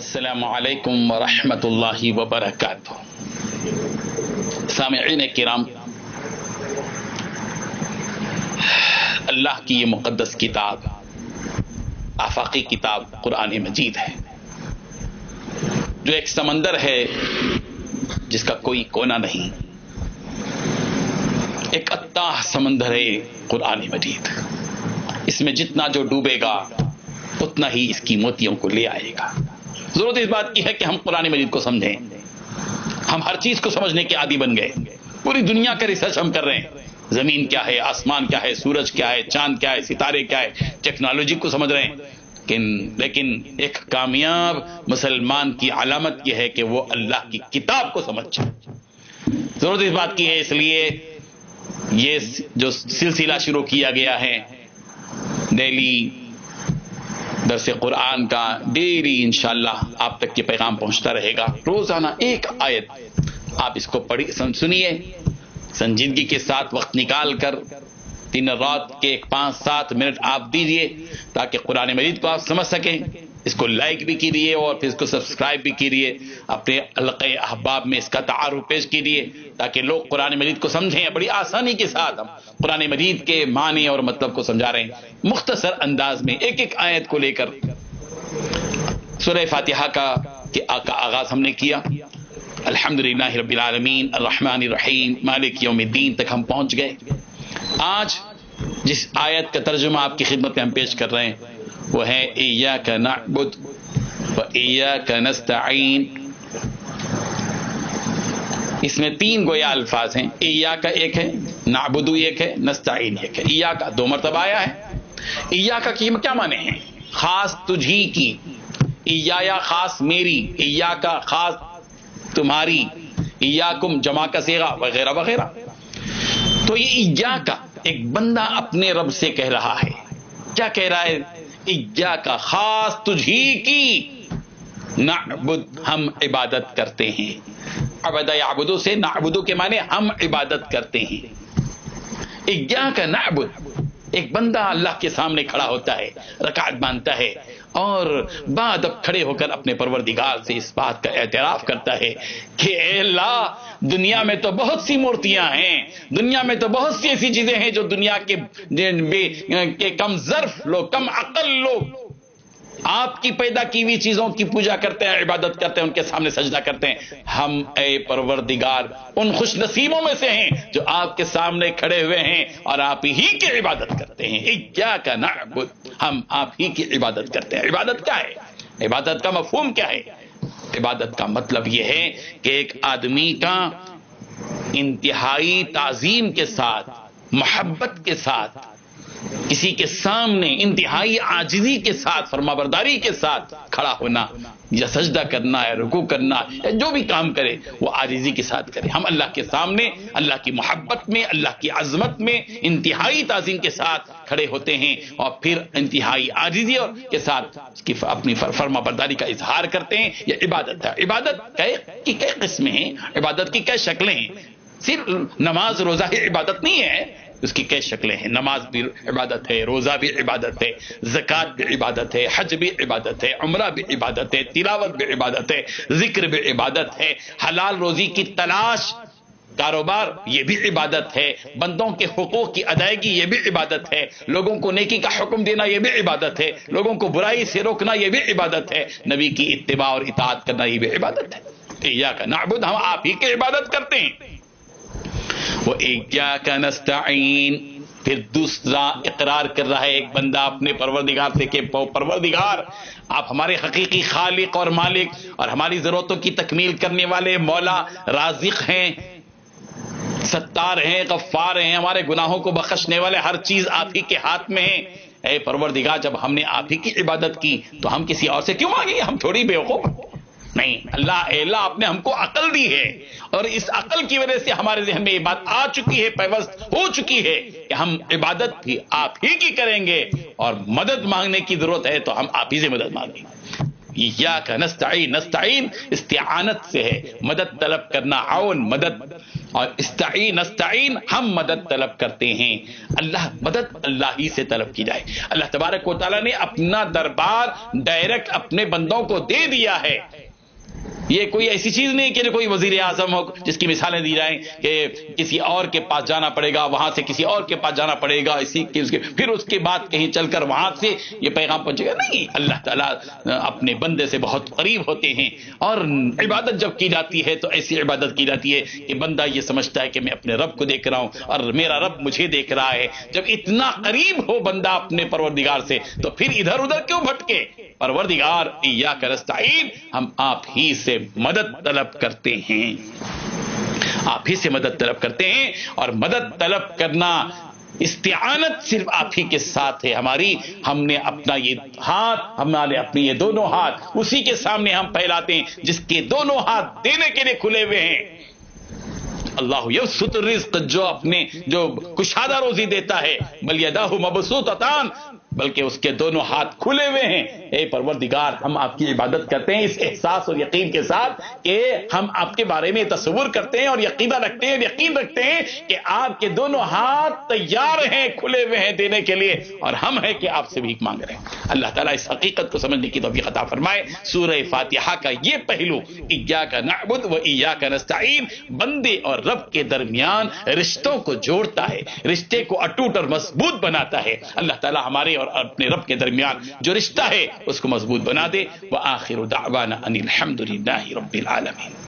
السلام علیکم ورحمۃ اللہ وبرکاتہ۔ سامعین کرام، اللہ کی یہ مقدس کتاب، آفاقی کتاب قرآن مجید ہے، جو ایک سمندر ہے جس کا کوئی کونا نہیں، ایک اتاہ سمندر ہے قرآن مجید۔ اس میں جتنا جو ڈوبے گا اتنا ہی اس کی موتیوں کو لے آئے گا۔ ضرورت اس بات کی ہے کہ ہم قرآن مجید کو سمجھیں۔ ہم ہر چیز کو سمجھنے کے عادی بن گئے، پوری دنیا کا ریسرچ ہم کر رہے ہیں، زمین کیا ہے، آسمان کیا ہے، سورج کیا ہے، چاند کیا ہے، ستارے کیا ہے، ٹیکنالوجی کو سمجھ رہے ہیں، لیکن ایک کامیاب مسلمان کی علامت یہ ہے کہ وہ اللہ کی کتاب کو سمجھ جائے۔ ضرورت اس بات کی ہے، اس لیے یہ جو سلسلہ شروع کیا گیا ہے ڈیلی درس قرآن کا، ڈیلی انشاءاللہ آپ تک یہ پیغام پہنچتا رہے گا۔ روزانہ ایک آیت آپ اس کو پڑھی سنیے، سنجیدگی کے ساتھ وقت نکال کر دن رات کے 5-7 منٹ آپ دیجئے تاکہ قرآن مجید کو آپ سمجھ سکیں۔ اس کو لائک بھی کیجئے اور پھر اس کو سبسکرائب بھی کیجئے، اپنے حلقۂ احباب میں اس کا تعارف پیش کیجئے تاکہ لوگ قرآن مجید کو سمجھیں۔ بڑی آسانی کے ساتھ ہم قرآن مجید کے معنی اور مطلب کو سمجھا رہے ہیں، مختصر انداز میں ایک ایک آیت کو لے کر۔ سورہ فاتحہ کا آغاز ہم نے کیا، الحمدللہ رب العالمین الرحمن الرحیم مالک یوم الدین تک ہم پہنچ گئے۔ آج جس آیت کا ترجمہ آپ کی خدمت میں ہم پیش کر رہے ہیں وہ ہے ایاک نعبد و ایاک نستعین۔ اس میں 3 گویا الفاظ ہیں، ایاک ایک ہے، نعبد ایک ہے، نستعین ایک ہے۔ ایاک 2 مرتبہ آیا ہے۔ ایاک کی کیا معنی ہیں؟ خاص تجھی کی، ایایا خاص میری، ایاک خاص تمہاری، ایاکم جمع کا صیغہ وغیرہ وغیرہ۔ تو یہ ایاک ایک بندہ اپنے رب سے کہہ رہا ہے، کیا کہہ رہا ہے؟ ایاک خاص تجھی کی نعبد، ہم عبادت کرتے ہیں۔ عبد یعبدو سے نعبدو کے معنی ہم عبادت کرتے ہیں۔ ایاک نعبد، ایک بندہ اللہ کے سامنے کھڑا ہوتا ہے، رکعت باندھتا ہے اور بعد اب کھڑے ہو کر اپنے پروردگار سے اس بات کا اعتراف کرتا ہے کہ اے اللہ، دنیا میں تو بہت سی مورتیاں ہیں، دنیا میں تو بہت سی ایسی چیزیں ہیں جو دنیا کے کم ظرف لوگ، کم عقل لوگ آپ کی پیدا کی ہوئی چیزوں کی پوجا کرتے ہیں، عبادت کرتے ہیں، ان کے سامنے سجدہ کرتے ہیں۔ ہم اے پروردگار ان خوش نصیبوں میں سے ہیں جو آپ کے سامنے کھڑے ہوئے ہیں اور آپ ہی کی عبادت کرتے ہیں۔ ایاک نعبد، ہم آپ ہی کی عبادت کرتے ہیں۔ عبادت کیا ہے؟ عبادت کا مفہوم کیا ہے؟ عبادت کا مطلب یہ ہے کہ ایک آدمی کا انتہائی تعظیم کے ساتھ، محبت کے ساتھ کسی کے سامنے انتہائی عاجزی کے ساتھ، فرمانبرداری کے ساتھ کھڑا ہونا، یا سجدہ کرنا ہے، رکوع کرنا، یا جو بھی کام کرے وہ عاجزی کے ساتھ کرے۔ ہم اللہ کے سامنے اللہ کی محبت میں، اللہ کی عظمت میں انتہائی تعظیم کے ساتھ کھڑے ہوتے ہیں اور پھر انتہائی عاجزی کے ساتھ اس کی اپنی فرمانبرداری کا اظہار کرتے ہیں۔ یہ عبادت ہے۔ عبادت کی کئی قسمیں ہیں، عبادت کی کئی شکلیں ہیں۔ صرف نماز روزہ ہی عبادت نہیں ہے، اس کی کئی شکلیں ہیں۔ نماز بھی عبادت ہے، روزہ بھی عبادت ہے، زکوٰۃ بھی عبادت ہے، حج بھی عبادت ہے، عمرہ بھی عبادت ہے، تلاوت بھی عبادت ہے، ذکر بھی عبادت ہے، حلال روزی کی تلاش، کاروبار، یہ بھی عبادت ہے، بندوں کے حقوق کی ادائیگی یہ بھی عبادت ہے، لوگوں کو نیکی کا حکم دینا یہ بھی عبادت ہے، لوگوں کو برائی سے روکنا یہ بھی عبادت ہے، نبی کی اتباع اور اطاعت کرنا یہ بھی عبادت ہے۔ ایاک نعبد، ہم آپ ہی کی عبادت کرتے ہیں۔ وَإِيَّاكَ نَسْتَعِينُ، پھر دوسرا اقرار کر رہا ہے ایک بندہ اپنے پروردگار سے کہ پروردگار، آپ ہمارے حقیقی خالق اور مالک اور ہماری ضرورتوں کی تکمیل کرنے والے مولا، رازق ہیں، ستار ہیں، غفار ہیں، ہمارے گناہوں کو بخشنے والے، ہر چیز آپ ہی کے ہاتھ میں ہے۔ اے پروردگار، جب ہم نے آپ ہی کی عبادت کی تو ہم کسی اور سے کیوں مانگیں؟ ہم تھوڑی بیوقوف نہیں۔ اللہ آپ نے ہم کو عقل دی ہے اور اس عقل کی وجہ سے ہمارے ذہن میں یہ بات آ چکی ہے، پیوست ہو چکی ہے کہ ہم عبادت بھی آپ ہی کی کریں گے اور مدد مانگنے کی ضرورت ہے تو ہم آپ ہی سے مدد مانگیں گے۔ ایاک نستعین، نستعین استعانت سے ہے، مدد طلب کرنا، عون، مدد اور استعین استعین ہم مدد طلب کرتے ہیں. اللہ مدد اللہ ہی سے طلب کی جائے. اللہ تبارک و تعالیٰ نے اپنا دربار ڈائریکٹ اپنے بندوں کو دے دیا ہے. یہ کوئی ایسی چیز نہیں کہ کوئی وزیر اعظم ہو جس کی مثالیں دی جائیں کہ کسی اور کے پاس جانا پڑے گا, وہاں سے کسی اور کے پاس جانا پڑے گا, پھر اس کے بعد کہیں چل کر وہاں سے یہ پیغام پہنچے گا. نہیں, اللہ تعالیٰ اپنے بندے سے بہت قریب ہوتے ہیں. اور عبادت جب کی جاتی ہے تو ایسی عبادت کی جاتی ہے کہ بندہ یہ سمجھتا ہے کہ میں اپنے رب کو دیکھ رہا ہوں اور میرا رب مجھے دیکھ رہا ہے. جب اتنا قریب ہو بندہ اپنے پروردگار سے تو پھر ادھر ادھر کیوں بھٹکے؟ پروردگار ایاک نستعین, ہم آپ ہی سے مدد طلب کرتے ہیں, آپ ہی سے مدد طلب کرتے ہیں. اور مدد طلب کرنا, استعانت صرف آپ ہی کے ساتھ ہے ہماری. ہم نے اپنا یہ ہاتھ, ہمارے اپنے یہ دونوں ہاتھ اسی کے سامنے ہم پھیلاتے ہیں جس کے دونوں ہاتھ دینے کے لیے کھلے ہوئے ہیں. اللہ یبسط الرزق, جو اپنے جو کشادہ روزی دیتا ہے, بل یداہ مبسوطتان, بلکہ اس کے دونوں ہاتھ کھلے ہوئے ہیں. اے پروردگار, ہم آپ کی عبادت کرتے ہیں اس احساس اور یقین کے ساتھ کہ ہم آپ کے بارے میں تصور کرتے ہیں اور یقین رکھتے ہیں کہ آپ کے دونوں ہاتھ تیار ہیں, کھلے ہوئے ہیں دینے کے لیے, اور ہم ہیں کہ آپ سے بھیک مانگ رہے ہیں. اللہ تعالیٰ اس حقیقت کو سمجھنے کی توفیق عطا فرمائے. سورہ فاتحہ کا یہ پہلو ایاک نعبد و ایاک نستعین بندے اور رب کے درمیان رشتوں کو جوڑتا ہے, رشتے کو اٹوٹ اور مضبوط بناتا ہے. اللہ تعالیٰ ہمارے اور اپنے رب کے درمیان جو رشتہ ہے اس کو مضبوط بنا دے. وآخر دعوانا ان الحمد للہ رب العالمین.